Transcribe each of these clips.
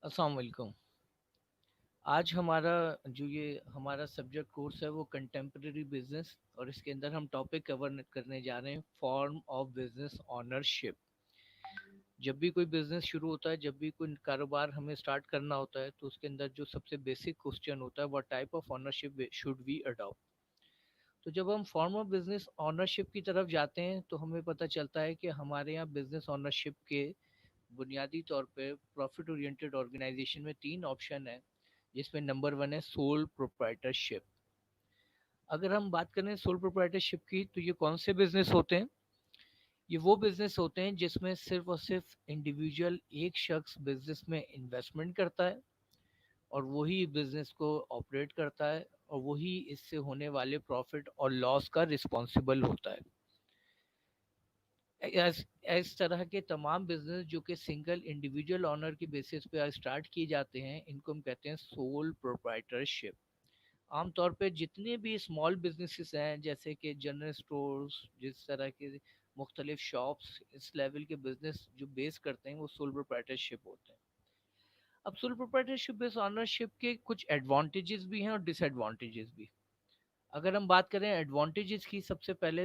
अस्सलाम वालेकुम। आज हमारा जो ये हमारा सब्जेक्ट कोर्स है वो कंटेम्प्रेरी बिजनेस और इसके अंदर हम टॉपिक कवर करने जा रहे हैं फॉर्म ऑफ बिजनेस ओनरशिप। जब भी कोई बिजनेस शुरू होता है, जब भी कोई कारोबार हमें स्टार्ट करना होता है, तो उसके अंदर जो सबसे बेसिक क्वेश्चन होता है, what type of ownership should we adopt. तो जब हम फॉर्म ऑफ बिजनेस ओनरशिप की तरफ जाते हैं तो हमें पता चलता है कि हमारे यहाँ बिजनेस ओनरशिप के बुनियादी तौर पे प्रॉफिट ओरिएंटेड ऑर्गेनाइजेशन में तीन ऑप्शन है, जिसमें नंबर वन है सोल प्रोप्राइटरशिप। अगर हम बात करें सोल प्रोप्राइटरशिप की, तो ये कौन से बिजनेस होते हैं? ये वो बिजनेस होते हैं जिसमें सिर्फ और सिर्फ इंडिविजुअल एक शख्स बिजनेस में इन्वेस्टमेंट करता है और वही बिजनेस को ऑपरेट करता है और वही इससे होने वाले प्रॉफिट और लॉस का रिस्पॉन्सिबल होता है। इस तरह के तमाम बिजनेस जो कि सिंगल इंडिविजुअल ऑनर की बेसिस पे स्टार्ट किए जाते हैं, इनको हम कहते हैं सोल प्रोप्राइटरशिप। आमतौर पे जितने भी स्मॉल बिजनेसेस हैं, जैसे कि जनरल स्टोर्स, जिस तरह के मुख्तलिफ शॉप्स, इस लेवल के बिजनेस जो बेस करते हैं वो सोल प्रोप्राइटरशिप होते हैं। अब सोल प्रोप्राइटरशिप बेस्ड ऑनरशिप के कुछ एडवांटेजेस भी हैं और डिसएडवांटेजेस भी। अगर हम बात करें एडवांटेजेस की, सबसे पहला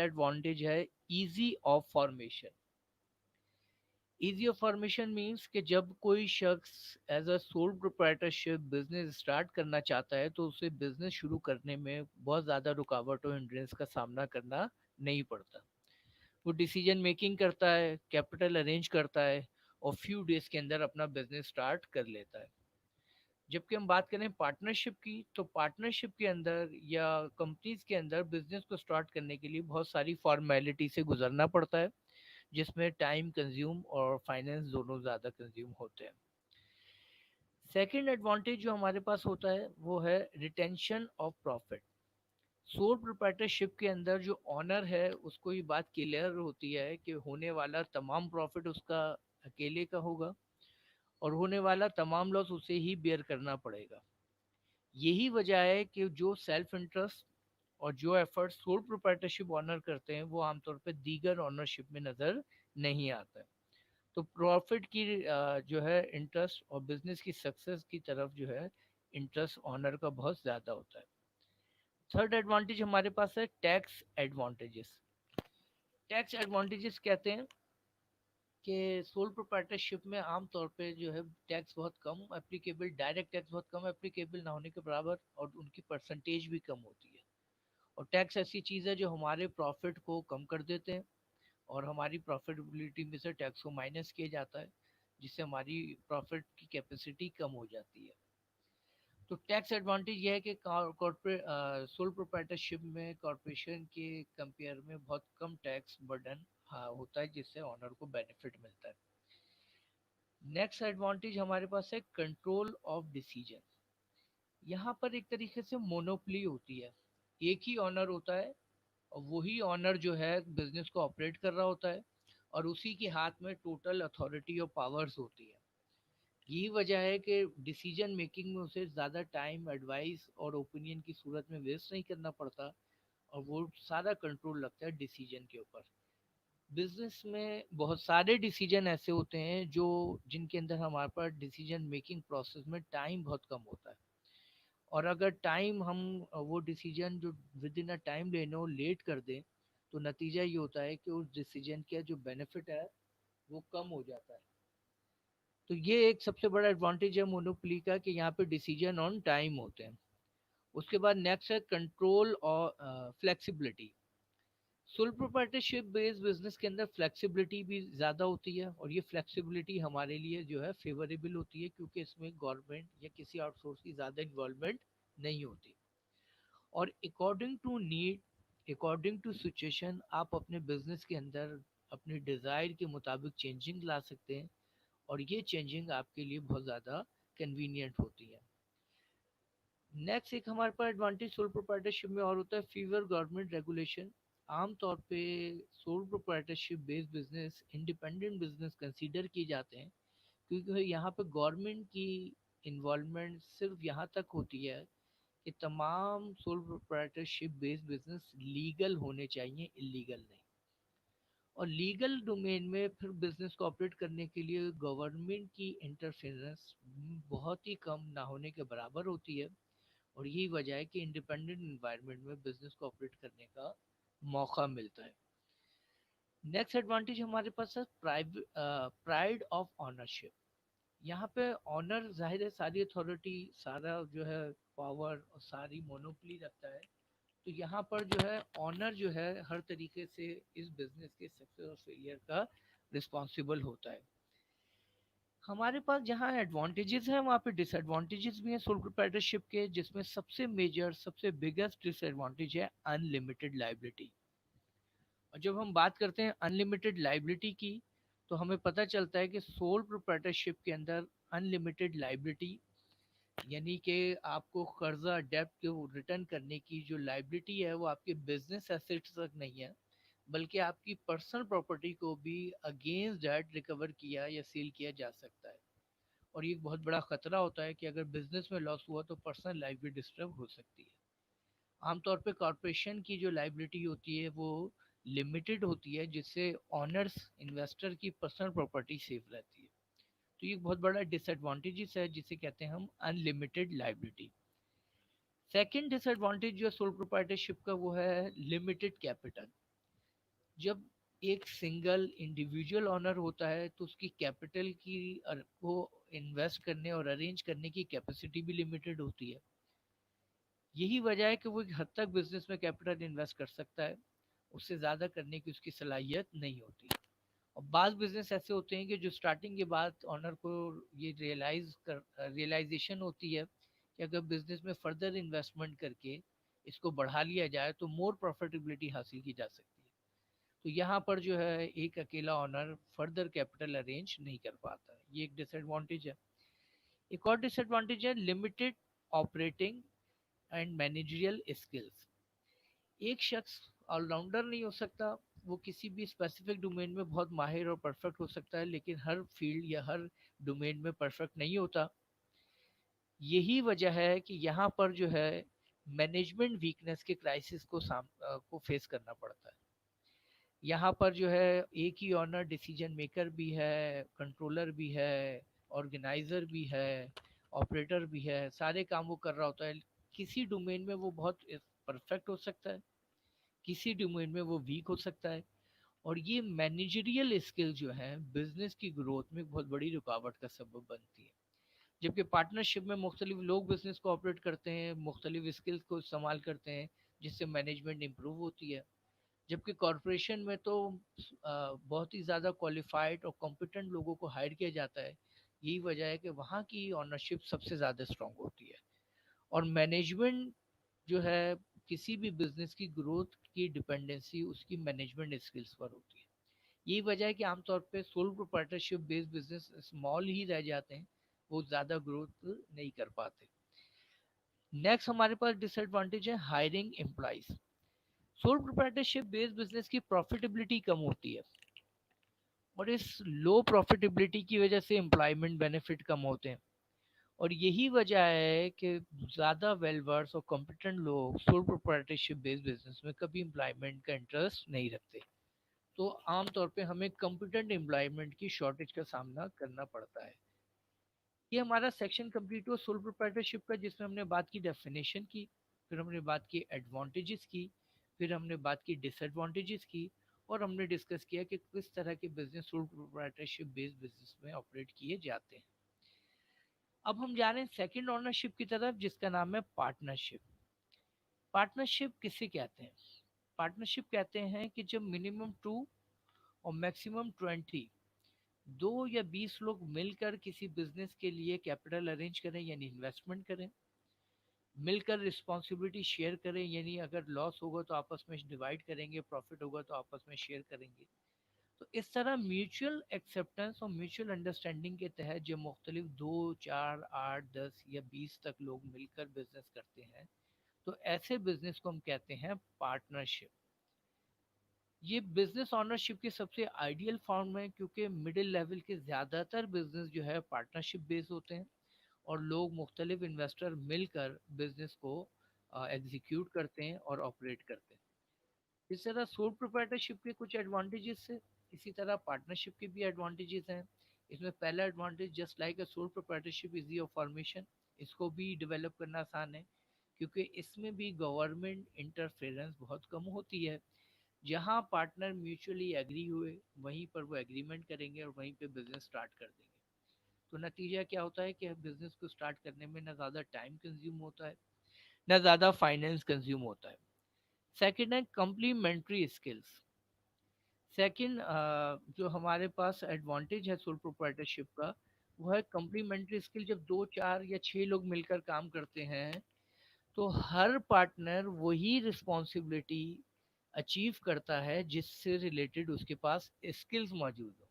एडवांटेज है easy of formation. Easy of formation means कि जब कोई शख्स as a sole proprietorship business start करना चाहता है, तो उसे बिजनेस शुरू करने में बहुत ज़्यादा रुकावट और हिंड्रेंस का सामना करना नहीं पड़ता। वो डिसीजन मेकिंग करता है, कैपिटल अरेंज करता है और फ्यू डेज के अंदर अपना बिजनेस स्टार्ट कर लेता है। जबकि हम बात करें पार्टनरशिप की, तो पार्टनरशिप के अंदर या कंपनीज के अंदर बिजनेस को स्टार्ट करने के लिए बहुत सारी फॉर्मेलिटी से गुजरना पड़ता है, जिसमें टाइम कंज्यूम और फाइनेंस दोनों ज़्यादा कंज्यूम होते हैं। सेकंड एडवांटेज जो हमारे पास होता है वो है retention of profit. Sole proprietorship के अंदर जो ऑनर है उसको ये बात क्लियर होती है कि होने वाला तमाम प्रॉफिट उसका अकेले का होगा और होने वाला तमाम लॉस उसे ही बेयर करना पड़ेगा। यही वजह है कि जो सेल्फ इंटरेस्ट और जो एफर्ट सोल प्रोप्राइटरशिप ऑनर करते हैं वो आमतौर पर दीगर ऑनरशिप में नज़र नहीं आता है। तो प्रॉफिट की जो है इंटरेस्ट और बिजनेस की सक्सेस की तरफ जो है इंटरेस्ट ऑनर का बहुत ज़्यादा होता है। थर्ड एडवांटेज हमारे पास है टैक्स एडवांटेजेस। टैक्स एडवांटेजेस कहते हैं कि सोल प्रोप्राइटरशिप में आमतौर पे जो है टैक्स बहुत कम एप्लीकेबल, डायरेक्ट टैक्स बहुत कम एप्लीकेबल ना होने के बराबर, और उनकी परसेंटेज भी कम होती है। और टैक्स ऐसी चीज़ है जो हमारे प्रॉफिट को कम कर देते हैं और हमारी प्रॉफिटेबिलिटी में से टैक्स को माइनस किया जाता है, जिससे हमारी प्रॉफिट की कैपेसिटी कम हो जाती है। तो टैक्स एडवांटेज यह है कि कॉर्पोरेट सोल प्रोप्राइटरशिप में कॉरपोरेशन के कंपेयर में बहुत कम टैक्स बर्डन होता है, जिससे ऑनर को बेनिफिट मिलता है। नेक्स्ट एडवांटेज हमारे पास है कंट्रोल ऑफ डिसीजन। यहाँ पर एक तरीके से मोनोपोली होती है, एक ही ऑनर होता है और वही ऑनर जो है बिजनेस को ऑपरेट कर रहा होता है और उसी के हाथ में टोटल अथॉरिटी और पावर्स होती है। यही वजह है कि डिसीजन मेकिंग में उसे ज़्यादा टाइम, एडवाइस और ओपिनियन की सूरत में वेस्ट नहीं करना पड़ता और वो सारा कंट्रोल लगता है डिसीजन के ऊपर। बिजनेस में बहुत सारे डिसीजन ऐसे होते हैं जो जिनके अंदर हमारे पास डिसीजन मेकिंग प्रोसेस में टाइम बहुत कम होता है, और अगर टाइम हम वो डिसीजन जो विद इन अ टाइम लेने हो लेट कर दें, तो नतीजा ये होता है कि उस डिसीजन का जो बेनिफिट है वो कम हो जाता है। तो ये एक सबसे बड़ा एडवांटेज है मोनोपोली का कि यहाँ पे डिसीजन ऑन टाइम होते हैं। उसके बाद नेक्स्ट है कंट्रोल और flexibility. Soul proprietorship based business के अंदर फ्लेक्सिबिलिटी भी ज़्यादा होती है और ये फ्लेक्सिबिलिटी हमारे लिए जो है फेवरेबल होती है, क्योंकि इसमें गवर्नमेंट या किसी आउटसोर्स की ज़्यादा इन्वॉल्वमेंट नहीं होती। और अकॉर्डिंग टू सिचुएशन आप अपने बिजनेस के अंदर अपने डिज़ायर के मुताबिक चेंजिंग ला सकते हैं और ये चेंजिंग आपके लिए बहुत ज़्यादा कन्वीनियंट होती है। नेक्स्ट एक हमारे पास एडवांटेज सोल प्रोप्राइटरशिप में और होता है फीवर गवर्नमेंट रेगुलेशन। आमतौर पे sole proprietorship based business independent business consider किए जाते हैं, क्योंकि यहाँ पे गवर्नमेंट की इन्वॉल्वमेंट सिर्फ यहाँ तक होती है कि तमाम soul proprietorship based business legal होने चाहिए, इलीगल नहीं। और लीगल डोमेन में फिर बिजनेस को ऑपरेट करने के लिए गवर्नमेंट की इंटरफेरेंस बहुत ही कम ना होने के बराबर होती है। और यही वजह है कि इंडिपेंडेंट इन्वायरमेंट में बिजनेस को ऑपरेट करने का मौका मिलता है। नेक्स्ट एडवांटेज हमारे पास है प्राइड ऑफ ऑनरशिप। यहाँ पे ऑनर जाहिर है सारी अथॉरिटी, सारा जो है पावर और सारी मोनोपोली रखता है। तो यहाँ पर जो है ऑनर जो है हर तरीके से इस बिजनेस के सक्सेस और फेलियर का रिस्पॉन्सिबल होता है। हमारे पास जहाँ एडवांटेजेस हैं वहाँ पे डिसएडवांटेजेस भी हैं सोल प्रोप्राइटरशिप के, जिसमें सबसे मेजर सबसे बिगेस्ट डिसएडवांटेज है अनलिमिटेड लाइबिलिटी। और जब हम बात करते हैं अनलिमिटेड लाइबिलिटी की, तो हमें पता चलता है कि सोल प्रोप्राइटरशिप के अंदर अनलिमिटेड लाइबिलिटी यानी कि आपको कर्जा डेब्ट को रिटर्न करने की जो लाइबिलिटी है वो आपके बिजनेस एसेट्स तक नहीं है, बल्कि आपकी पर्सनल प्रॉपर्टी को भी अगेंस्ट डेट रिकवर किया या सील किया जा सकता है। और ये एक बहुत बड़ा खतरा होता है कि अगर बिजनेस में लॉस हुआ तो पर्सनल लाइफ भी डिस्टर्ब हो सकती है। आमतौर पे कॉरपोरेशन की जो लाइबिलिटी होती है वो लिमिटेड होती है, जिससे ऑनर्स इन्वेस्टर की पर्सनल प्रॉपर्टी सेफ रहती है। तो ये एक बहुत बड़ा डिसएडवांटेजेस है जिसे कहते हैं हम अनलिमिटेड लाइबिलिटी। सेकंड डिसएडवांटेज जो सोल प्रोप्राइटरशिप का वो है लिमिटेड कैपिटल। जब एक सिंगल इंडिविजुअल ऑनर होता है तो उसकी कैपिटल की को इन्वेस्ट करने और अरेंज करने की कैपेसिटी भी लिमिटेड होती है। यही वजह है कि वो एक हद तक बिजनेस में कैपिटल इन्वेस्ट कर सकता है, उससे ज़्यादा करने की उसकी सलाहियत नहीं होती। और बाज़ बिजनेस ऐसे होते हैं कि जो स्टार्टिंग के बाद ऑनर को ये रियलाइजेशन होती है कि अगर बिजनेस में फर्दर इन्वेस्टमेंट करके इसको बढ़ा लिया जाए तो मोर प्रॉफिटेबिलिटी हासिल की जा सकती है। तो यहाँ पर जो है एक अकेला ऑनर फर्दर कैपिटल अरेंज नहीं कर पाता है, ये एक डिसएडवांटेज है। एक और डिसएडवांटेज है limited operating and managerial skills. एक शख्स ऑलराउंडर नहीं हो सकता, वो किसी भी स्पेसिफिक डोमेन में बहुत माहिर और परफेक्ट हो सकता है, लेकिन हर फील्ड या हर डोमेन में परफेक्ट नहीं होता। यही वजह है कि यहाँ पर जो है मैनेजमेंट वीकनेस के क्राइसिस को फेस करना पड़ता है। यहाँ पर जो है एक ही ऑनर डिसीजन मेकर भी है, कंट्रोलर भी है, ऑर्गेनाइजर भी है, ऑपरेटर भी है, सारे काम वो कर रहा होता है। किसी डोमेन में वो बहुत परफेक्ट हो सकता है, किसी डोमेन में वो वीक हो सकता है। और ये मैनेजरियल स्किल जो है बिजनेस की ग्रोथ में बहुत बड़ी रुकावट का सबब बनती है। जबकि पार्टनरशिप में मुख्तलिफ लोग बिजनेस को ऑपरेट करते हैं, मुख्तलिफ स्किल्स को इस्तेमाल करते हैं, जिससे मैनेजमेंट इम्प्रूव होती है। जबकि कॉरपोरेशन में तो बहुत ही ज़्यादा क्वालिफाइड और कॉम्पिटेंट लोगों को हायर किया जाता है। यही वजह है कि वहाँ की ऑनरशिप सबसे ज़्यादा स्ट्रांग होती है। और मैनेजमेंट जो है किसी भी बिजनेस की ग्रोथ की डिपेंडेंसी उसकी मैनेजमेंट स्किल्स पर होती है। यही वजह है कि आमतौर पे sole proprietorship based business small ही रह जाते हैं, वो ज़्यादा ग्रोथ नहीं कर पाते। नेक्स्ट हमारे पास डिसएडवांटेज है hiring employees. Soul proprietorship based business की प्रॉफिटेबिलिटी कम होती है, और इस लो प्रॉफिटेबिलिटी की वजह से एम्प्लॉयमेंट बेनिफिट कम होते हैं। और यही वजह है कि ज़्यादा वेल वर्स और कॉम्पिटेंट लोग सोल प्रोप्राइटरशिप बेस्ड बिजनेस में कभी एम्प्लॉयमेंट का इंटरेस्ट नहीं रखते। तो आमतौर पे हमें कॉम्पिटेंट एम्प्लॉयमेंट की शॉर्टेज का सामना करना पड़ता है। ये हमारा सेक्शन कंप्लीट हुआ सोल प्रोप्राइटरशिप का, जिसमें हमने बात की डेफिनेशन की, फिर हमने बात की एडवांटेजेस की, फिर हमने बात की डिसएडवांटेजेस की, और हमने डिस्कस किया कि किस तरह के business soul proprietorship based business में ऑपरेट किए जाते हैं। अब हम जा रहे हैं सेकंड ओनरशिप की तरफ, जिसका नाम है पार्टनरशिप। पार्टनरशिप किसे कहते हैं? पार्टनरशिप कहते हैं कि जब मिनिमम 2 और मैक्सिमम 20, 2 या 20 लोग मिलकर किसी बिजनेस के लिए कैपिटल अरेंज करें यानी इन्वेस्टमेंट करें, मिलकर रिस्पॉन्सिबिलिटी शेयर करें यानी अगर लॉस होगा तो आपस में डिवाइड करेंगे, प्रॉफिट होगा तो आपस में शेयर करेंगे। तो इस तरह म्यूचुअल एक्सेप्टेंस और म्यूचुअल अंडरस्टैंडिंग के तहत जो मुख्तलिफ 2, 4, 8, 10 या 20 तक लोग मिलकर बिजनेस करते हैं, तो ऐसे बिजनेस को हम कहते हैं पार्टनरशिप। ये बिजनेस ओनरशिप की सबसे आइडियल फॉर्म है, क्योंकि मिडिल लेवल के ज़्यादातर बिजनेस जो है पार्टनरशिप बेस होते हैं, और लोग मुख्तलिफ इन्वेस्टर मिलकर बिजनेस को एग्जीक्यूट करते हैं और ऑपरेट करते हैं। इस तरह सोल प्रोप्राइटरशिप के कुछ एडवांटेजेस है, इसी तरह पार्टनरशिप के भी एडवांटेजेस हैं। इसमें पहला advantage, just like a sole proprietorship easy of formation, इसको भी डेवलप करना आसान है क्योंकि इसमें भी गवर्नमेंट इंटरफेरेंस बहुत कम होती है। जहां पार्टनर म्यूचुअली एग्री हुए वहीं पर वो एग्रीमेंट करेंगे और वहीं पे बिजनेस स्टार्ट कर देंगे। तो नतीजा क्या होता है कि बिजनेस को स्टार्ट करने में ना ज़्यादा टाइम कंज्यूम होता है, ना ज़्यादा फाइनेंस कंज्यूम होता है। सेकंड है कम्प्लीमेंट्री स्किल्स। सेकंड जो हमारे पास एडवांटेज है सोल प्रोप्राइटरशिप का, वो है कम्प्लीमेंट्री स्किल। जब दो चार या छह लोग मिलकर काम करते हैं तो हर पार्टनर वही रिस्पॉन्सिबिलिटी अचीव करता है जिससे रिलेटेड उसके पास स्किल्स मौजूद हो।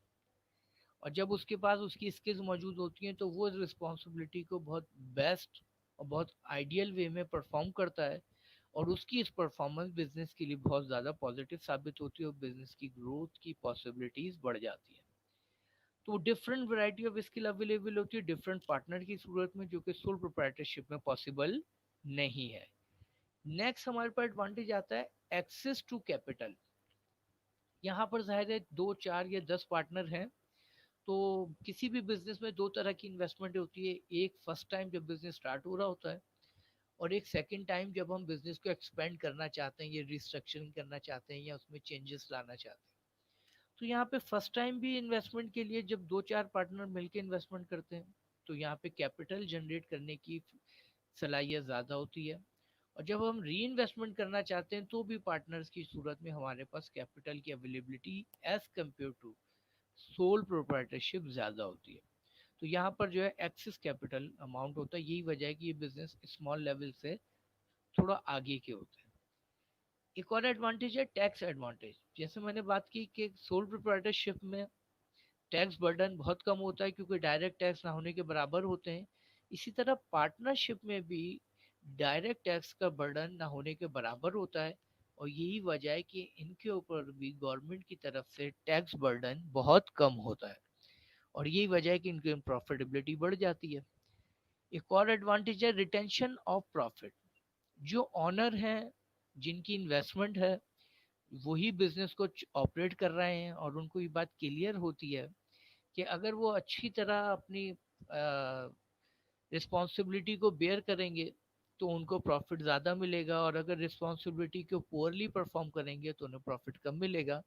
और जब उसके पास उसकी स्किल्स मौजूद होती हैं तो वो रिस्पॉन्सिबिलिटी को बहुत बेस्ट और बहुत आइडियल वे में परफॉर्म करता है, और उसकी इस परफॉर्मेंस बिजनेस के लिए बहुत ज़्यादा पॉजिटिव साबित होती है और बिजनेस की ग्रोथ की पॉसिबिलिटीज बढ़ जाती है। तो different variety of skill available होती है डिफरेंट पार्टनर की सूरत में, जो कि सोल प्रोप्राइटरशिप में पॉसिबल नहीं है। नेक्स्ट हमारे पास एडवांटेज आता है एक्सेस टू कैपिटल। यहाँ पर जाहिर है दो चार या 10 पार्टनर हैं, तो किसी भी बिजनेस में दो तरह की इन्वेस्टमेंट होती है। एक फर्स्ट टाइम जब बिजनेस स्टार्ट हो रहा होता है, और एक सेकंड टाइम जब हम बिजनेस को एक्सपेंड करना चाहते हैं या रिस्ट्रक्चरिंग करना चाहते हैं या उसमें चेंजेस लाना चाहते हैं। तो यहाँ पे फर्स्ट टाइम भी इन्वेस्टमेंट के लिए जब दो चार पार्टनर मिलकर इन्वेस्टमेंट करते हैं तो यहाँ पे कैपिटल जनरेट करने की सलाहियत ज़्यादा होती है। और जब हम री इन्वेस्टमेंट करना चाहते हैं तो भी पार्टनर्स की सूरत में हमारे पास कैपिटल की availability as compare to sole proprietorship ज़्यादा होती है। तो यहाँ पर जो है एक्सेस कैपिटल अमाउंट होता है, यही वजह है कि ये बिजनेस स्मॉल लेवल से थोड़ा आगे के होते हैं। एक और एडवांटेज है टैक्स एडवांटेज। जैसे मैंने बात की कि सोल प्रोप्राइटरशिप में टैक्स बर्डन बहुत कम होता है क्योंकि डायरेक्ट टैक्स ना होने के बराबर होते हैं। इसी तरह पार्टनरशिप में भी डायरेक्ट टैक्स का बर्डन ना होने के बराबर होता है, और यही वजह है कि इनके ऊपर भी गवर्नमेंट की तरफ से टैक्स बर्डन बहुत कम होता है, और यही वजह है कि इनकी प्रॉफिटेबिलिटी बढ़ जाती है। एक और एडवांटेज है रिटेंशन ऑफ प्रॉफिट। जो ऑनर हैं, जिनकी इन्वेस्टमेंट है, वही बिजनेस को ऑपरेट कर रहे हैं और उनको ये बात क्लियर होती है कि अगर वो अच्छी तरह अपनी रिस्पॉन्सिबिलिटी को बेयर करेंगे तो उनको प्रॉफिट ज़्यादा मिलेगा, और अगर रिस्पॉन्सिबिलिटी को पुअरली परफॉर्म करेंगे तो उन्हें प्रॉफिट कम मिलेगा।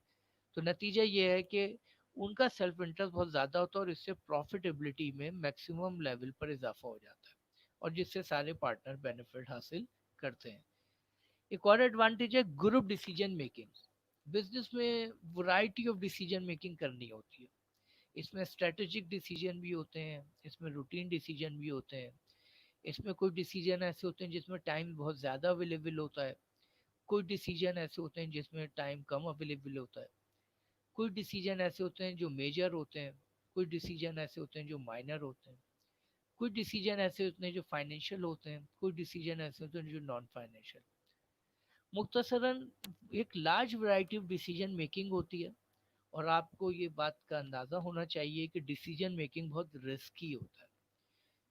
तो नतीजा ये है कि उनका सेल्फ इंटरेस्ट बहुत ज़्यादा होता है और इससे प्रॉफिटेबिलिटी में मैक्सिमम लेवल पर इजाफा हो जाता है, और जिससे सारे पार्टनर बेनिफिट हासिल करते हैं। एक और एडवांटेज है ग्रुप डिसीजन मेकिंग। बिजनेस में वैरायटी ऑफ डिसीजन मेकिंग करनी होती है। इसमें स्ट्रेटेजिक डिसीजन भी होते हैं, इसमें रूटीन डिसीजन भी होते हैं। इसमें कुछ डिसीजन ऐसे होते हैं जिसमें टाइम बहुत ज़्यादा अवेलेबल होता है, कुछ डिसीजन ऐसे होते हैं जिसमें टाइम कम अवेलेबल होता है, कुछ डिसीजन ऐसे होते हैं जो मेजर होते हैं, कुछ डिसीजन ऐसे होते हैं जो माइनर होते हैं, कुछ डिसीजन ऐसे होते हैं जो फाइनेंशियल होते हैं, कुछ डिसीजन ऐसे होते हैं जो नॉन फाइनेंशियल। मुख्तसरन एक large variety of decision making होती है, और आपको ये बात का अंदाज़ा होना चाहिए कि डिसीजन मेकिंग बहुत रिस्की होता है,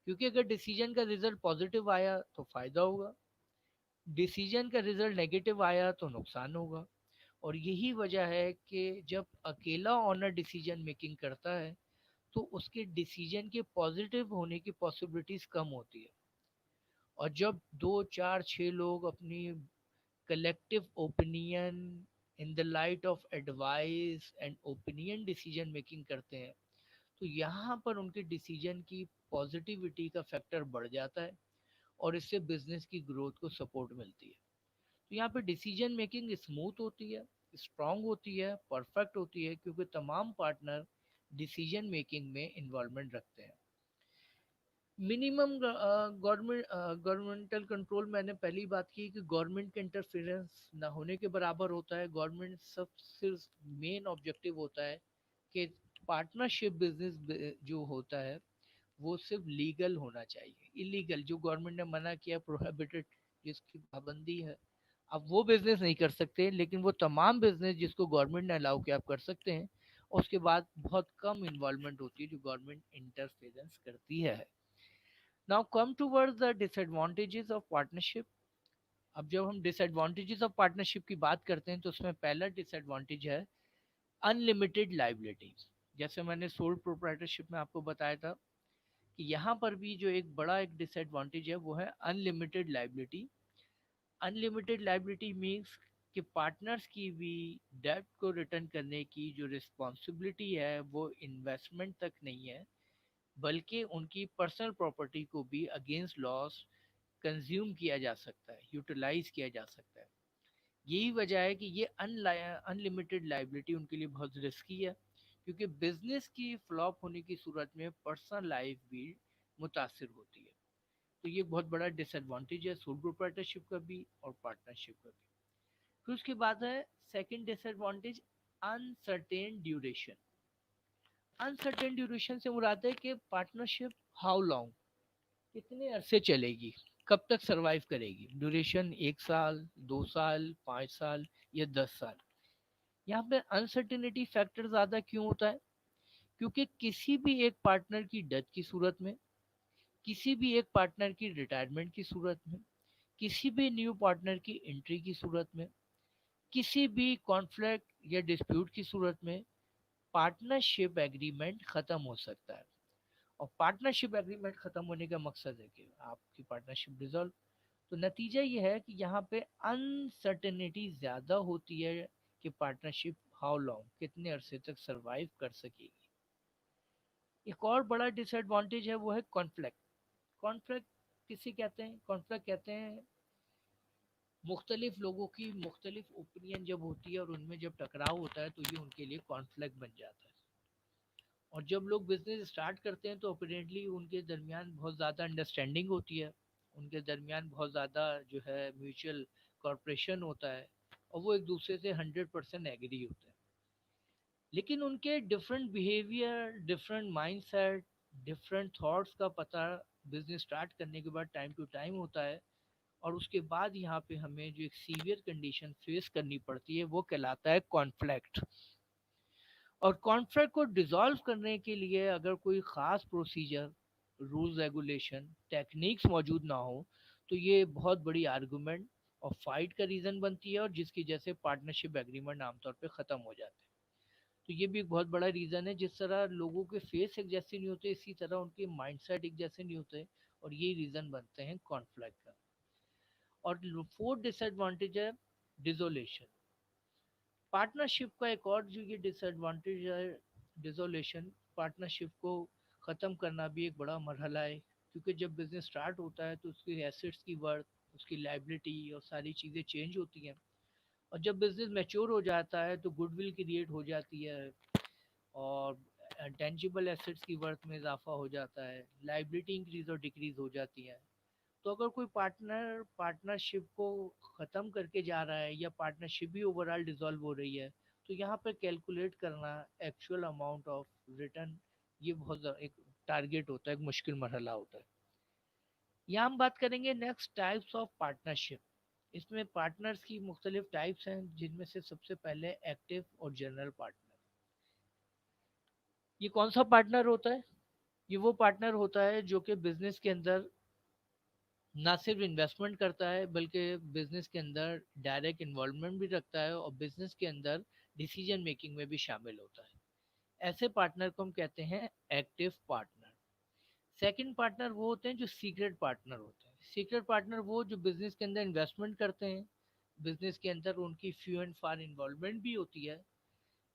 क्योंकि अगर डिसीजन का रिजल्ट पॉजिटिव आया तो फ़ायदा होगा, डिसीजन का रिजल्ट नेगेटिव आया तो नुकसान होगा। और यही वजह है कि जब अकेला ऑनर डिसीजन मेकिंग करता है तो उसके डिसीजन के पॉजिटिव होने की पॉसिबिलिटीज कम होती है, और जब दो चार छः लोग अपनी collective opinion in the light of advice and opinion decision making करते हैं तो यहाँ पर उनके डिसीजन की पॉजिटिविटी का फैक्टर बढ़ जाता है, और इससे बिजनेस की ग्रोथ को सपोर्ट मिलती है। तो यहाँ पे डिसीजन मेकिंग स्मूथ होती है, स्ट्रांग होती है, परफेक्ट होती है, क्योंकि तमाम पार्टनर डिसीजन मेकिंग में इन्वॉल्वमेंट रखते हैं। मिनिमम गवर्नमेंटल कंट्रोल, मैंने पहली बात की कि गवर्नमेंट का इंटरफेरेंस ना होने के बराबर होता है। गवर्नमेंट सबसे मेन ऑब्जेक्टिव होता है कि पार्टनरशिप बिजनेस जो होता है वो सिर्फ लीगल होना चाहिए। इलीगल जो गवर्नमेंट ने मना किया, प्रोहिबिटेड, जिसकी पाबंदी है, आप वो बिजनेस नहीं कर सकते, लेकिन वो तमाम बिजनेस जिसको गवर्नमेंट ने अलाउ किया आप कर सकते हैं। उसके बाद बहुत कम इन्वॉल्वमेंट होती है जो गवर्नमेंट इंटरफेरेंस करती है। Now come towards the disadvantages of partnership. अब जब हम डिसएडवांटेजेस ऑफ पार्टनरशिप की बात करते हैं तो उसमें पहला डिसएडवांटेज है अनलिमिटेड लाइबिलिटीज। जैसे मैंने सोल प्रोप्राइटरशिप में आपको बताया था कि यहाँ पर भी जो एक बड़ा एक डिसएडवांटेज है वो है unlimited liability. Unlimited liability means कि पार्टनर्स की भी डेब्ट को रिटर्न करने की जो रिस्पॉन्सिबिलिटी है वो इन्वेस्टमेंट तक नहीं है, बल्कि उनकी पर्सनल प्रॉपर्टी को भी अगेंस्ट लॉस कंज्यूम किया जा सकता है, यूटिलाइज किया जा सकता है। यही वजह है कि ये अनलिमिटेड लाइबिलिटी उनके लिए बहुत रिस्की है, क्योंकि बिजनेस की फ्लॉप होने की सूरत में पर्सनल लाइफ भी मुतासर होती है। तो ये बहुत बड़ा डिसएडवांटेज है सोल प्रोप्राइटरशिप का भी और पार्टनरशिप का भी। फिर उसके बाद है second disadvantage, uncertain duration. Uncertain duration से मुराद है कि पार्टनरशिप हाउ लॉन्ग, कितने अरसे चलेगी, कब तक सरवाइव करेगी। ड्यूरेशन 1 साल, 2 साल, 5 साल या 10 साल। यहाँ पे अनसर्टेनिटी फैक्टर ज़्यादा क्यों होता है? क्योंकि किसी भी एक पार्टनर की डेथ की सूरत में, किसी भी एक पार्टनर की रिटायरमेंट की सूरत में, किसी भी न्यू पार्टनर की एंट्री की सूरत में, किसी भी कॉन्फ्लिक्ट या डिस्प्यूट की सूरत में पार्टनरशिप एग्रीमेंट ख़त्म हो सकता है। और पार्टनरशिप एग्रीमेंट ख़त्म होने का मकसद है कि आपकी पार्टनरशिप डिसॉल्व। तो नतीजा ये है कि यहाँ पे अनसर्टेनिटी ज़्यादा होती है कि पार्टनरशिप हाउ लॉन्ग, कितने अरसे तक सरवाइव कर सकेगी। एक और बड़ा डिसएडवांटेज है वो है कॉन्फ्लिक्ट। कॉन्फ्लिक्ट किसे कहते हैं? कॉन्फ्लिक्ट कहते हैं मुख्तलिफ लोगों की मुख्तलिफ ओपिनियन जब होती है और उनमें जब टकराव होता है तो ये उनके लिए कॉन्फ्लिक्ट बन जाता है। और जब लोग बिजनेस स्टार्ट करते हैं तो अपरेंटली उनके दरमियान बहुत ज़्यादा अंडरस्टैंडिंग होती है, उनके दरमियान बहुत ज़्यादा जो है म्यूचुअल कॉर्पोरेशन होता है, और वो एक दूसरे से 100% एग्री होते हैं। लेकिन उनके different behaviour, different mindset, different thoughts का पता बिजनेस स्टार्ट करने के बाद टाइम टू टाइम होता है। और उसके बाद यहाँ पे हमें जो एक सीवियर कंडीशन फेस करनी पड़ती है वो कहलाता है कॉन्फ्लिक्ट। और कॉन्फ्लिक्ट को डिसॉल्व करने के लिए अगर कोई ख़ास प्रोसीजर, रूल्स रेगुलेशन, टेक्निक्स मौजूद ना हो तो ये बहुत बड़ी आर्गुमेंट और फाइट का रीज़न बनती है, और जिसकी जैसे पार्टनरशिप एग्रीमेंट आमतौर पे ख़त्म हो जाते हैं। तो ये भी एक बहुत बड़ा रीज़न है। जिस तरह लोगों के फेस एक जैसे नहीं होते, इसी तरह उनके माइंडसेट एक जैसे नहीं होते, और ये रीज़न बनते हैं कॉन्फ्लिक्ट का। और फोर्थ डिसएडवांटेज है डिसोलेशन। पार्टनरशिप का एक और जो ये डिसएडवांटेज है डिसोलेशन। पार्टनरशिप को ख़त्म करना भी एक बड़ा मरहला है, क्योंकि जब बिजनेस स्टार्ट होता है तो उसकी एसेट्स की वर्थ, उसकी लाइबिलिटी और सारी चीज़ें चेंज होती हैं। और जब बिजनेस मैच्योर हो जाता है तो गुडविल क्रिएट हो जाती है, और टेंजिबल एसेट्स की वर्थ में इजाफा हो जाता है, लाइबिलिटी इंक्रीज और डिक्रीज हो जाती है। तो अगर कोई पार्टनर पार्टनरशिप को ख़त्म करके जा रहा है या पार्टनरशिप भी ओवरऑल डिसॉल्व हो रही है, तो यहाँ पर कैलकुलेट करना एक्चुअल अमाउंट ऑफ रिटर्न, ये एक टारगेट होता है, एक मुश्किल मरहला होता है। यहाँ हम बात करेंगे नेक्स्ट टाइप्स ऑफ पार्टनरशिप। इसमें पार्टनर्स की मुख्तलिफ टाइप्स हैं, जिनमें से सबसे पहले एक्टिव और जनरल पार्टनर। ये कौन सा पार्टनर होता है? ये वो पार्टनर होता है जो कि बिजनेस के अंदर ना सिर्फ इन्वेस्टमेंट करता है, बल्कि बिजनेस के अंदर डायरेक्ट इन्वॉल्वमेंट भी रखता है और बिजनेस के अंदर डिसीजन मेकिंग में भी शामिल होता है। ऐसे पार्टनर को हम कहते हैं एक्टिव पार्टनर। सेकंड पार्टनर वो होते हैं जो सीक्रेट पार्टनर होते हैं। सीक्रेट पार्टनर वो जो बिजनेस के अंदर इन्वेस्टमेंट करते हैं, बिजनेस के अंदर उनकी फ्यू एंड फार इन्वॉल्वमेंट भी होती है,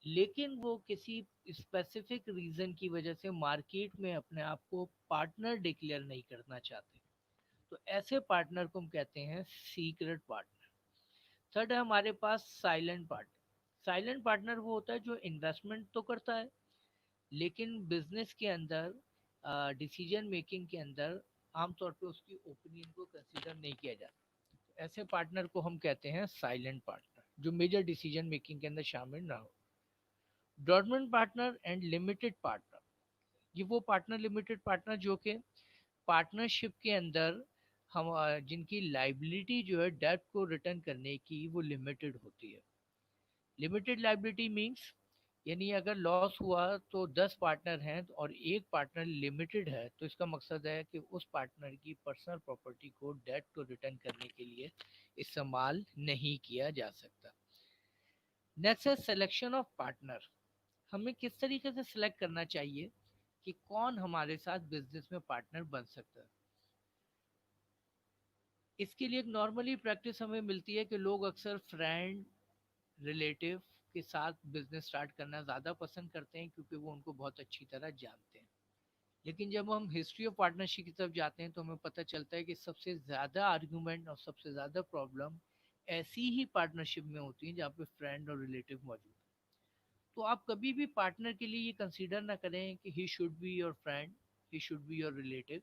लेकिन वो किसी स्पेसिफिक रीजन की वजह से मार्केट में अपने आप को पार्टनर डिक्लेयर नहीं करना चाहते। तो ऐसे पार्टनर को हम कहते हैं सीक्रेट पार्टनर। थर्ड है हमारे पास साइलेंट पार्टनर। साइलेंट पार्टनर वो होता है जो इन्वेस्टमेंट तो करता है, लेकिन बिजनेस के अंदर डिसीजन मेकिंग के अंदर आमतौर पे उसकी ओपिनियन को कंसीडर नहीं किया जाता। तो ऐसे पार्टनर को हम कहते हैं साइलेंट पार्टनर, जो मेजर डिसीजन मेकिंग के अंदर शामिल ना हो। Dormant partner and limited partner. ये वो पार्टनर, लिमिटेड पार्टनर जो कि पार्टनरशिप के अंदर हम जिनकी लाइबिलिटी जो है डेट को रिटर्न करने की वो लिमिटेड होती है। लिमिटेड लाइबिलिटी मींस यानी अगर लॉस हुआ तो 10 पार्टनर हैं और एक पार्टनर लिमिटेड है, तो इसका मकसद है कि उस पार्टनर की पर्सनल प्रॉपर्टी को डेट को रिटर्न करने के लिए इस्तेमाल नहीं किया जा सकता। नेक्स्ट है सिलेक्शन ऑफ पार्टनर। हमें किस तरीके से सिलेक्ट करना चाहिए कि कौन हमारे साथ बिजनेस में पार्टनर बन सकता है। इसके लिए एक नॉर्मली प्रैक्टिस हमें मिलती है कि लोग अक्सर फ्रेंड रिलेटिव के साथ बिजनेस स्टार्ट करना ज़्यादा पसंद करते हैं क्योंकि वो उनको बहुत अच्छी तरह जानते हैं। लेकिन जब हम हिस्ट्री ऑफ पार्टनरशिप की तरफ जाते हैं तो हमें पता चलता है कि सबसे ज़्यादा आर्गुमेंट और सबसे ज़्यादा प्रॉब्लम ऐसी ही पार्टनरशिप में होती है जहाँ पे फ्रेंड और रिलेटिव मौजूद है। तो आप कभी भी पार्टनर के लिए ये कंसीडर ना करें कि he should be your friend, he should be your relative.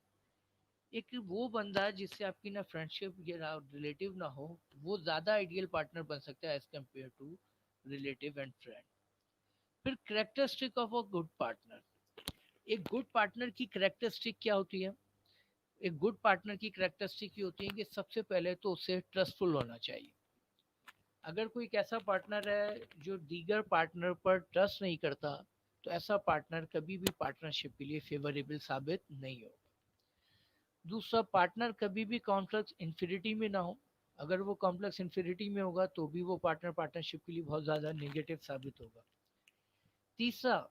एक वो बंदा जिससे आपकी ना फ्रेंडशिप या रिलेटिव ना हो, वो ज़्यादा आइडियल पार्टनर बन सकता है as compare to relative and friend. फिर characteristic of a good partner. एक गुड पार्टनर की करेक्टरिस्टिक क्या होती है? एक गुड पार्टनर की करेक्टरिस्टिक ये होती है कि सबसे पहले तो उसे ट्रस्टफुल होना चाहिए। अगर कोई एक ऐसा पार्टनर है जो दीगर पार्टनर पर ट्रस्ट नहीं करता, तो ऐसा पार्टनर कभी भी पार्टनरशिप के लिए फेवरेबल साबित नहीं होगा। दूसरा, पार्टनर कभी भी कॉन्फ्लिक्ट इन्फिनिटी में ना हो। अगर वो कॉम्प्लेक्स इन्फिनिटी में होगा तो भी वो पार्टनर पार्टनरशिप के लिए बहुत ज़्यादा नेगेटिव साबित होगा। तीसरा,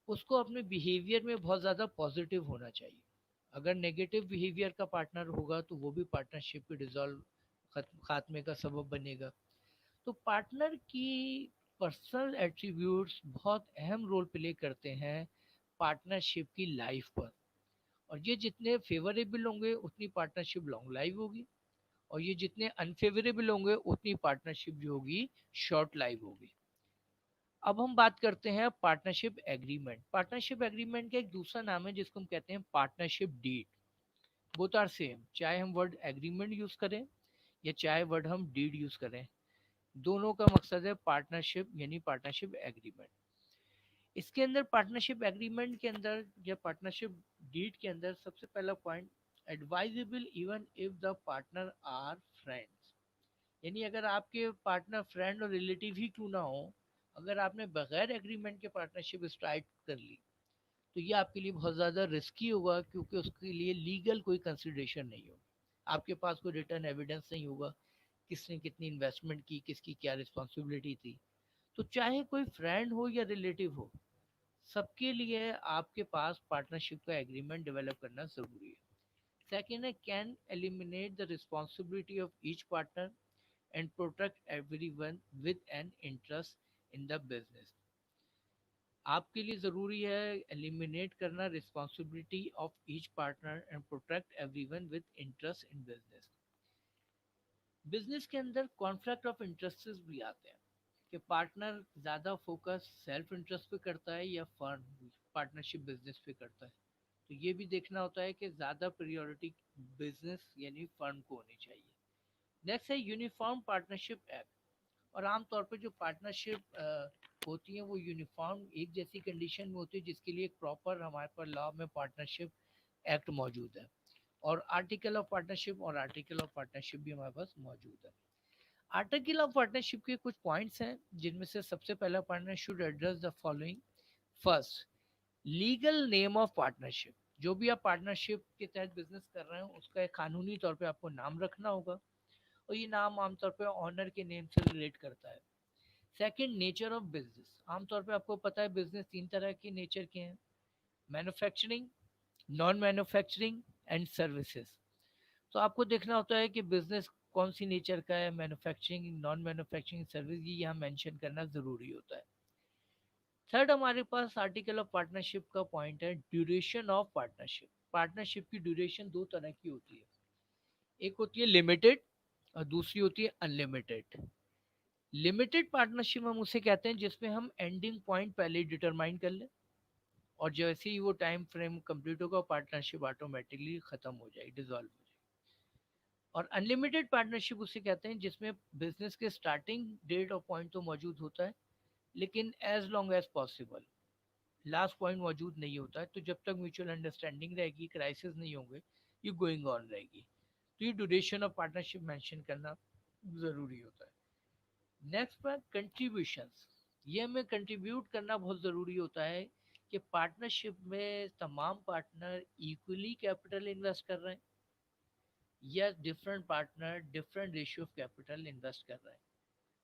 उसको अपने बिहेवियर में बहुत ज़्यादा पॉजिटिव होना चाहिए। अगर नेगेटिव बिहेवियर का पार्टनर होगा तो वो भी पार्टनरशिप के डिसॉल्व खात्मे का सबब बनेगा। तो पार्टनर की पर्सनल एट्रीब्यूट्स बहुत अहम रोल प्ले करते हैं पार्टनरशिप की लाइफ पर। और ये जितने फेवरेबल होंगे उतनी पार्टनरशिप लॉन्ग लाइव होगी, और ये जितने अनफेवरेबल होंगे उतनी पार्टनरशिप जो होगी शॉर्ट लाइव होगी। अब हम बात करते हैं पार्टनरशिप एग्रीमेंट। पार्टनरशिप एग्रीमेंट का एक दूसरा नाम है जिसको हम कहते हैं partnership deed. Both are same, चाहे हम वर्ड एग्रीमेंट यूज करें या चाहे वर्ड हम डीड यूज करें, दोनों का मकसद है पार्टनरशिप यानी पार्टनरशिप एग्रीमेंट। इसके अंदर पार्टनरशिप एग्रीमेंट के अंदर या पार्टनरशिप डीड के अंदर सबसे पहला point, advisable even if the partner are friends. यानी अगर आपके पार्टनर फ्रेंड और रिलेटिव ही क्यों ना हो, अगर आपने बगैर एग्रीमेंट के पार्टनरशिप स्टार्ट कर ली तो ये आपके लिए बहुत ज़्यादा रिस्की होगा, क्योंकि उसके लिए लीगल कोई कंसिडरेशन नहीं होगा। आपके पास कोई रिटर्न एविडेंस नहीं होगा किसने कितनी इन्वेस्टमेंट की, किसकी क्या रिस्पॉन्सिबिलिटी थी। तो चाहे कोई फ्रेंड हो या रिलेटिव हो, सबके लिए आपके पास पार्टनरशिप का एग्रीमेंट डेवलप करना ज़रूरी है। सेकेंड है, can eliminate the responsibility of each partner and protect everyone with an interest in the business. आपके लिए ज़रूरी है एलिमिनेट करना responsibility of each partner and protect everyone with interest in business. Business के अंदर कॉन्फ्लिक्ट ऑफ इंटरेस्ट भी आते हैं कि पार्टनर ज़्यादा फोकस सेल्फ इंटरेस्ट पे करता है या फर्म पार्टनरशिप बिजनेस पे करता है। तो ये भी देखना होता है कि ज़्यादा प्रायोरिटी बिजनेस यानी फर्म को होनी चाहिए। नेक्स्ट है यूनिफॉर्म पार्टनरशिप एक्ट। और आमतौर पर जो पार्टनरशिप होती है वो यूनिफॉर्म एक जैसी कंडीशन में होती है, जिसके लिए एक प्रॉपर हमारे पास लॉ में पार्टनरशिप एक्ट मौजूद है, और आर्टिकल ऑफ पार्टनरशिप और आर्टिकल ऑफ पार्टनरशिप भी हमारे पास मौजूद है। आर्टिकल ऑफ पार्टनरशिप के कुछ पॉइंट्स हैं जिनमें से सबसे पहला, partner should address the following. First, legal name of partnership. जो भी आप पार्टनरशिप के तहत बिजनेस कर रहे हो उसका एक कानूनी तौर पे आपको नाम रखना होगा, और ये नाम आमतौर पे ऑनर के नेम से रिलेट करता है। Second, nature of business. आमतौर पे आपको पता है बिजनेस तीन तरह के नेचर के हैं, manufacturing, non manufacturing and services. तो आपको देखना होता है कि बिजनेस कौन सी नेचर का है, मैन्युफैक्चरिंग, नॉन मैन्युफैक्चरिंग, सर्विस, ये यहाँ मेंशन करना ज़रूरी होता है। थर्ड, हमारे पास आर्टिकल ऑफ पार्टनरशिप का पॉइंट है ड्यूरेशन ऑफ पार्टनरशिप। पार्टनरशिप की ड्यूरेशन दो तरह की होती है, एक होती है लिमिटेड और दूसरी होती है अनलिमिटेड। लिमिटेड पार्टनरशिप हम उसे कहते हैं जिसमें हम एंडिंग पॉइंट पहले ही डिटरमाइन कर लें, और जैसे ही वो टाइम फ्रेम कंप्लीट होगा पार्टनरशिप ऑटोमेटिकली खत्म हो जाएगी, डिसॉल्व हो जाएगी। और अनलिमिटेड पार्टनरशिप उसे कहते हैं जिसमें बिजनेस के स्टार्टिंग डेट और पॉइंट तो मौजूद होता है, लेकिन as long as possible last point मौजूद नहीं होता है। तो जब तक म्यूचुअल अंडरस्टैंडिंग रहेगी, क्राइसिस नहीं होंगे, ये गोइंग ऑन रहेगी। तो ये ड्यूरेशन ऑफ पार्टनरशिप मेंशन करना ज़रूरी होता है। नेक्स्ट पर कंट्रीब्यूशंस। ये हमें कंट्रीब्यूट करना बहुत ज़रूरी होता है कि पार्टनरशिप में तमाम पार्टनर इक्वली कैपिटल इन्वेस्ट कर रहे हैं, या different partner different ratio of capital invest कर रहे हैं।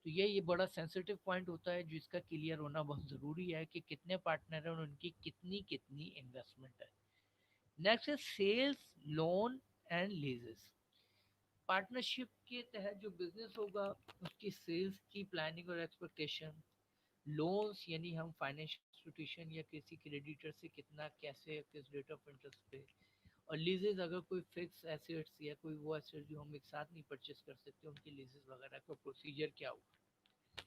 तो ये बड़ा सेंसिटिव पॉइंट होता है जिसका क्लियर होना बहुत ज़रूरी है कि कितने पार्टनर हैं और उनकी कितनी कितनी इन्वेस्टमेंट है। नेक्स्ट है sales, loan and leases. Partnership के तहत जो बिजनेस होगा उसकी सेल्स की प्लानिंग और एक्सपेक्टेशन, लोन्स यानी हम फाइनेंशियल इंस्टीट्यूशन या किसी क्रेडिटर से कितना कैसे किस रेट ऑफ इंटरेस्ट पे, और लीजेस अगर कोई फिक्स एसेट्स या कोई वो एसेट जो हम एक साथ नहीं परचेस कर सकते उनकी लीजेस वगैरह का प्रोसीजर क्या होगा।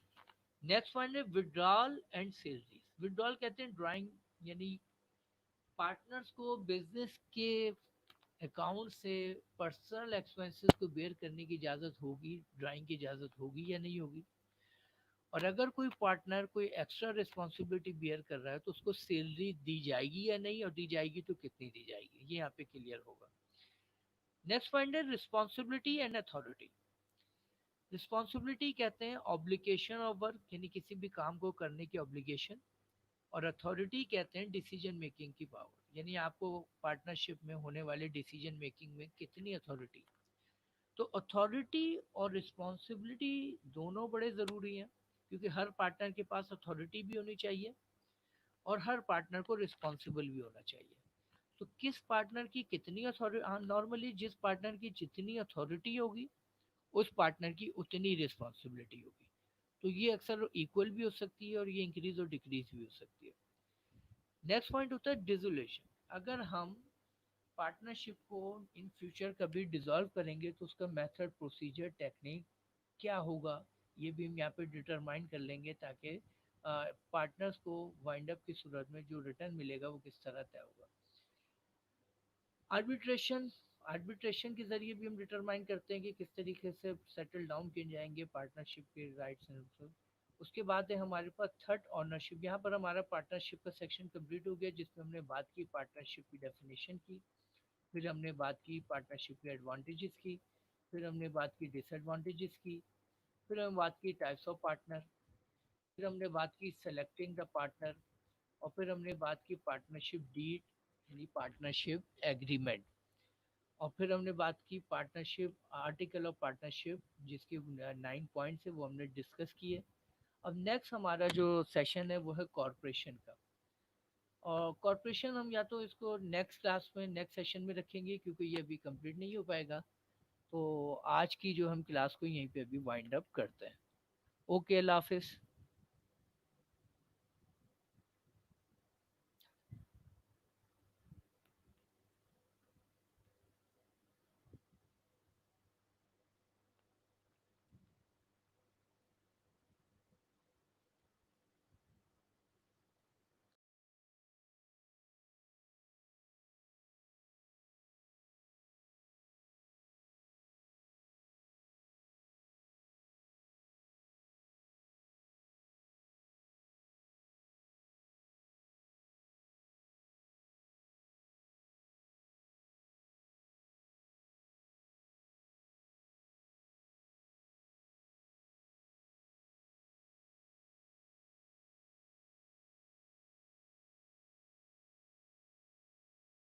नेक्स्ट पॉइंट है विड्रॉल एंड सेलरीज। विड्रॉल कहते हैं ड्राइंग, यानी पार्टनर्स को बिजनेस के अकाउंट से पर्सनल एक्सपेंसेस को बेयर करने की इजाज़त होगी, ड्राइंग की इजाज़त होगी या नहीं होगी। और अगर कोई पार्टनर कोई एक्स्ट्रा रिस्पॉन्सिबिलिटी बियर कर रहा है तो उसको सैलरी दी जाएगी या नहीं, और दी जाएगी तो कितनी दी जाएगी, ये यहाँ पे क्लियर होगा। नेक्स्ट पॉइंट है रिस्पॉन्सिबिलिटी एंड अथॉरिटी। रिस्पॉन्सिबिलिटी कहते हैं ऑब्लिगेशन ऑफ वर्क, यानी किसी भी काम को करने की ऑब्लिगेशन। और अथॉरिटी कहते हैं डिसीजन मेकिंग की पावर, यानी आपको पार्टनरशिप में होने वाले डिसीजन मेकिंग में कितनी अथॉरिटी। तो अथॉरिटी और रिस्पॉन्सिबिलिटी दोनों बड़े ज़रूरी हैं, क्योंकि हर पार्टनर के पास अथॉरिटी भी होनी चाहिए और हर पार्टनर को रिस्पॉन्सिबल भी होना चाहिए। तो किस पार्टनर की कितनी अथॉरिटी, हाँ नॉर्मली जिस पार्टनर की जितनी अथॉरिटी होगी उस पार्टनर की उतनी रिस्पॉन्सिबिलिटी होगी। तो ये अक्सर इक्वल भी हो सकती है और ये इंक्रीज और डिक्रीज भी हो सकती है। नेक्स्ट पॉइंट होता है डिसोल्यूशन। अगर हम पार्टनरशिप को इन फ्यूचर कभी डिसॉल्व करेंगे तो उसका मेथड, प्रोसीजर, टेक्निक क्या होगा, ये भी हम यहाँ पे डिटरमाइन कर लेंगे, ताकि पार्टनर्स को वाइंड अप की सूरत में जो रिटर्न मिलेगा वो किस तरह तय होगा। आर्बिट्रेशन, आर्बिट्रेशन के जरिए भी हम डिटरमाइन करते हैं कि किस तरीके से सेटल डाउन किए जाएंगे पार्टनरशिप के राइट्स एंड। उसके बाद है हमारे पास थर्ड ऑनरशिप। यहाँ पर हमारा पार्टनरशिप का सेक्शन कंप्लीट हो गया जिसमें हमने बात की पार्टनरशिप की डेफिनेशन की, फिर हमने बात की पार्टनरशिप के एडवांटेजेस की, फिर हमने बात की डिसएडवांटेजेस की, फिर हमने बात की टाइप्स ऑफ पार्टनर, फिर हमने बात की सेलेक्टिंग द पार्टनर, और फिर हमने बात की पार्टनरशिप डीड यानी पार्टनरशिप एग्रीमेंट, और फिर हमने बात की पार्टनरशिप आर्टिकल ऑफ पार्टनरशिप जिसके 9 पॉइंट्स है वो हमने डिस्कस किए। अब नेक्स्ट हमारा जो सेशन है वो है कॉरपोरेशन का। और कॉरपोरेशन हम या तो इसको नेक्स्ट क्लास में नेक्स्ट सेशन में रखेंगे क्योंकि ये अभी कंप्लीट नहीं हो पाएगा। तो आज की जो हम क्लास को यहीं पे अभी वाइंड अप करते हैं। ओके, अल्लाह हाफिज़।